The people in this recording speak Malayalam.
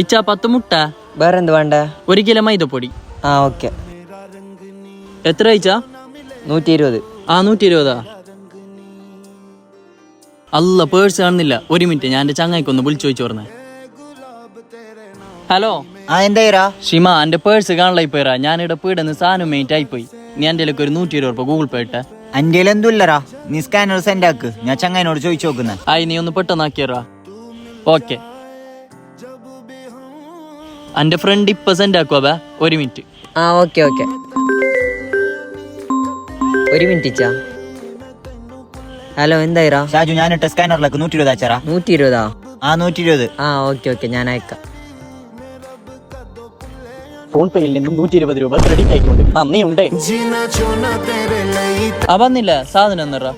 ഇച്ചാ 10 മുട്ട. വേറെന്ത് വേണ്ട? 1 കിലോ മൈദപ്പൊടി. ഓക്കെ. എത്ര അയച്ചാ? 120. 120. അല്ല, പേഴ്സ് കാണുന്നില്ല. 1 മിനിറ്റ്, ഞാൻ എന്റെ ചങ്ങായിക്കൊന്ന് വിളിച്ചു ചോദിച്ചു പറഞ്ഞേ. ഹലോ, എന്താ ഷിമ, എന്റെ പേഴ്സ് കാണലായി പോയറാ. ഞാനിവിടെ പീടുന്ന സാധനം മേറ്റ് ആയിപ്പോയി. നീ എന്റെ ഒരു 120 രൂപ ഗൂഗിൾ പേ ഇട്ടേ. എന്റെ എന്തുല്ലറാ, നീ സ്കാനർ സെൻഡ് ആക്ക്, ഞാൻ ചങ്ങായിനോട് ചോദിച്ചു നോക്കുന്ന. നീ ഒന്ന് പെട്ടെന്നാക്കിയറാ. ഓക്കെ, എന്റെ ഫ്രണ്ട് ഇപ്പൊ സെൻഡ് ആക്കുവാ. 1 മിനിറ്റ്. ഓക്കെ. 1 മിനിറ്റ്. ഹലോ, എന്തായിരാ? ഷാജു, ഞാനിട്ട സ്കാനറിലേക്ക് 120 അയച്ചാ. 120? 120. ഓക്കെ, ഞാൻ അയക്കാം. ഫോൺ പേയിൽ നിന്നും 120 രൂപ ക്രെഡിറ്റ് ആയിക്കൊണ്ട് നന്ദിയുണ്ട്. വന്നില്ല സാധനം എന്നറാ.